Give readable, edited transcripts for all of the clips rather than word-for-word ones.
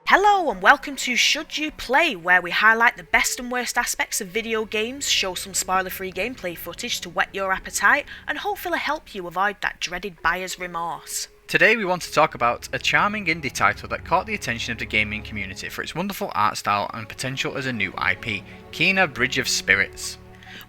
Hello and welcome to Should You Play, where we highlight the best and worst aspects of video games, show some spoiler-free gameplay footage to whet your appetite, and hopefully help you avoid that dreaded buyer's remorse. Today we want to talk about a charming indie title that caught the attention of the gaming community for its wonderful art style and potential as a new IP, Kena Bridge of Spirits.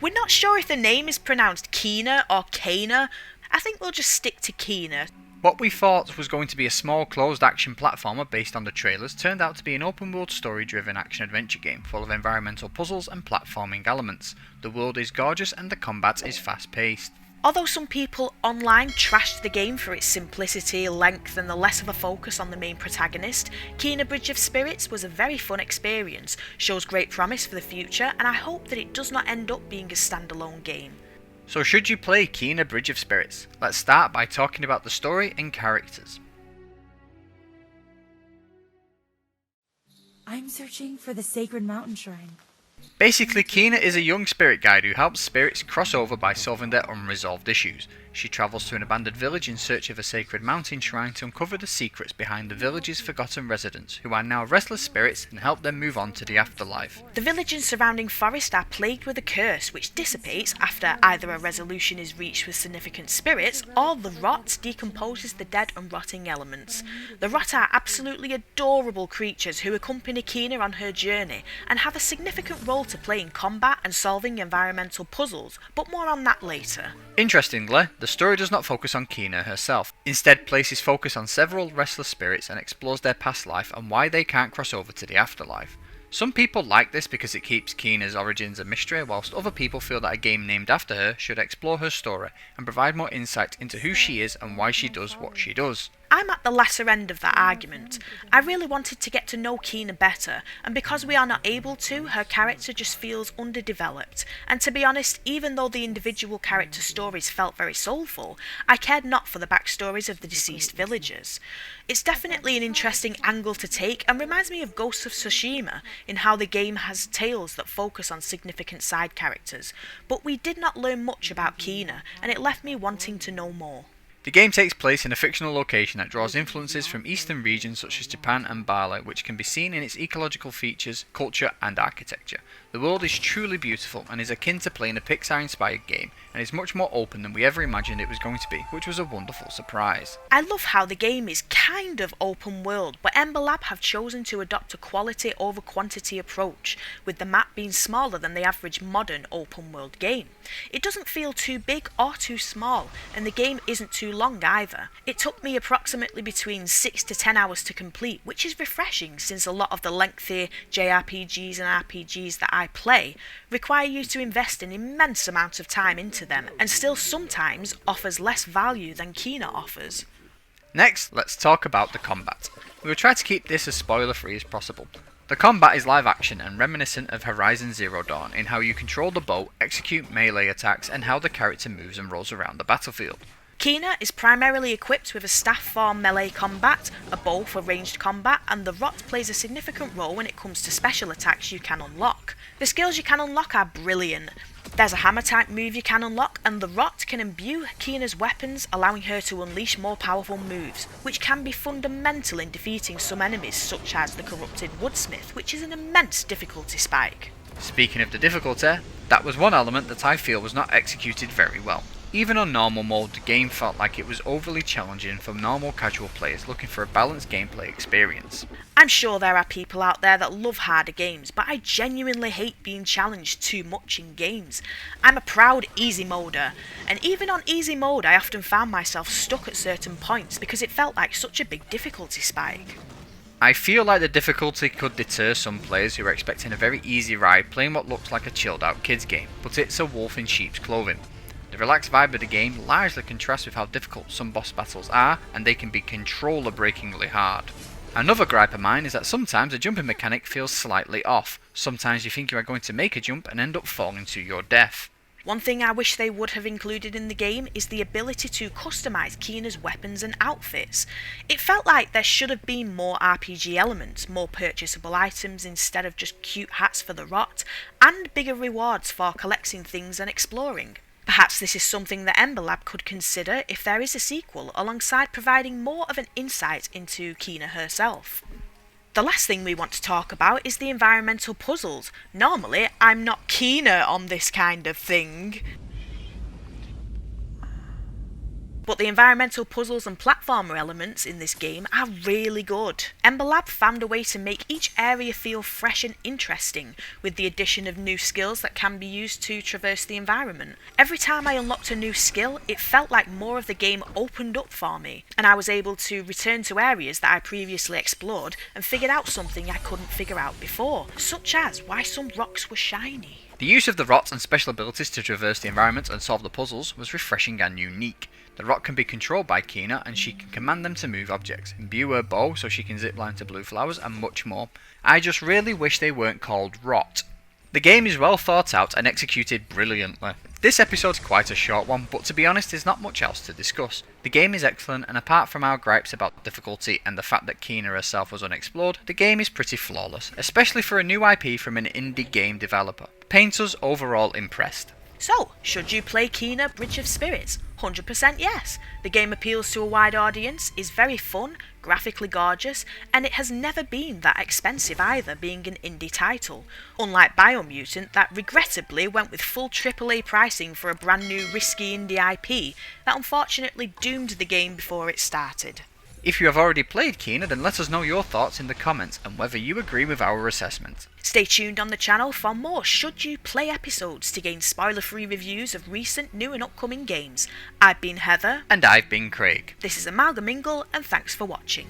We're not sure if the name is pronounced Kena or Kena. I think we'll just stick to Kena. What we thought was going to be a small closed action platformer based on the trailers turned out to be an open world story driven action adventure game full of environmental puzzles and platforming elements. The world is gorgeous and the combat is fast paced. Although some people online trashed the game for its simplicity, length and the less of a focus on the main protagonist, Kena Bridge of Spirits was a very fun experience, shows great promise for the future, and I hope that it does not end up being a standalone game. So should you play Kena Bridge of Spirits? Let's start by talking about the story and characters. I'm searching for the sacred mountain shrine. Basically, Kena is a young spirit guide who helps spirits cross over by solving their unresolved issues. She travels to an abandoned village in search of a sacred mountain shrine to uncover the secrets behind the village's forgotten residents, who are now restless spirits, and help them move on to the afterlife. The village and surrounding forest are plagued with a curse which dissipates after either a resolution is reached with significant spirits or the rot decomposes the dead and rotting elements. The rot are absolutely adorable creatures who accompany Kena on her journey and have a significant role to play in combat and solving environmental puzzles, but more on that later. Interestingly, the story does not focus on Kena herself, instead places focus on several restless spirits and explores their past life and why they can't cross over to the afterlife. Some people like this because it keeps Kena's origins a mystery, whilst other people feel that a game named after her should explore her story and provide more insight into who she is and why she does what she does. I'm at the lesser end of that argument. I really wanted to get to know Kena better, and because we are not able to, her character just feels underdeveloped. And to be honest, even though the individual character stories felt very soulful, I cared not for the backstories of the deceased villagers. It's definitely an interesting angle to take and reminds me of Ghost of Tsushima in how the game has tales that focus on significant side characters, but we did not learn much about Kena, and it left me wanting to know more. The game takes place in a fictional location that draws influences from eastern regions such as Japan and Bali, which can be seen in its ecological features, culture and architecture. The world is truly beautiful and is akin to playing a Pixar-inspired game, and is much more open than we ever imagined it was going to be, which was a wonderful surprise. I love how the game is kind of open world, but Ember Lab have chosen to adopt a quality over quantity approach, with the map being smaller than the average modern open world game. It doesn't feel too big or too small, and the game isn't too long either. It took me approximately between 6 to 10 hours to complete, which is refreshing since a lot of the lengthy JRPGs and RPGs that I play require you to invest an immense amount of time into them, and still sometimes offers less value than Kena offers. Next, let's talk about the combat. We will try to keep this as spoiler free as possible. The combat is live action and reminiscent of Horizon Zero Dawn in how you control the bow, execute melee attacks and how the character moves and rolls around the battlefield. Kena is primarily equipped with a staff for melee combat, a bow for ranged combat, and the rot plays a significant role when it comes to special attacks you can unlock. The skills you can unlock are brilliant. There's a hammer type move you can unlock, and the rot can imbue Kena's weapons, allowing her to unleash more powerful moves, which can be fundamental in defeating some enemies such as the corrupted woodsmith, which is an immense difficulty spike. Speaking of the difficulty, that was one element that I feel was not executed very well. Even on normal mode, the game felt like it was overly challenging for normal casual players looking for a balanced gameplay experience. I'm sure there are people out there that love harder games, but I genuinely hate being challenged too much in games. I'm a proud easy moder, and even on easy mode I often found myself stuck at certain points because it felt like such a big difficulty spike. I feel like the difficulty could deter some players who are expecting a very easy ride playing what looks like a chilled out kids game, but it's a wolf in sheep's clothing. The relaxed vibe of the game largely contrasts with how difficult some boss battles are, and they can be controller-breakingly hard. Another gripe of mine is that sometimes the jumping mechanic feels slightly off. Sometimes you think you are going to make a jump and end up falling to your death. One thing I wish they would have included in the game is the ability to customise Kena's weapons and outfits. It felt like there should have been more RPG elements, more purchasable items instead of just cute hats for the rot, and bigger rewards for collecting things and exploring. Perhaps this is something that Ember Lab could consider if there is a sequel, alongside providing more of an insight into Kina herself. The last thing we want to talk about is the environmental puzzles. Normally, I'm not keener on this kind of thing, but the environmental puzzles and platformer elements in this game are really good. Ember Lab found a way to make each area feel fresh and interesting, with the addition of new skills that can be used to traverse the environment. Every time I unlocked a new skill, it felt like more of the game opened up for me, and I was able to return to areas that I previously explored and figured out something I couldn't figure out before, such as why some rocks were shiny. The use of the rots and special abilities to traverse the environment and solve the puzzles was refreshing and unique. The rot can be controlled by Kina, and she can command them to move objects, imbue her bow so she can zipline to blue flowers, and much more. I just really wish they weren't called rot. The game is well thought out and executed brilliantly. This episode's quite a short one, but to be honest there's not much else to discuss. The game is excellent, and apart from our gripes about difficulty and the fact that Kina herself was unexplored, the game is pretty flawless, especially for a new IP from an indie game developer. Paints us overall impressed. So, should you play Kina Bridge of Spirits? 100% yes. The game appeals to a wide audience, is very fun, graphically gorgeous, and it has never been that expensive either, being an indie title. Unlike Biomutant, that regrettably went with full AAA pricing for a brand new risky indie IP that unfortunately doomed the game before it started. If you have already played Kina, then let us know your thoughts in the comments and whether you agree with our assessment. Stay tuned on the channel for more Should You Play episodes to gain spoiler-free reviews of recent, new and upcoming games. I've been Heather. And I've been Craig. This is Amalgamingle, and thanks for watching.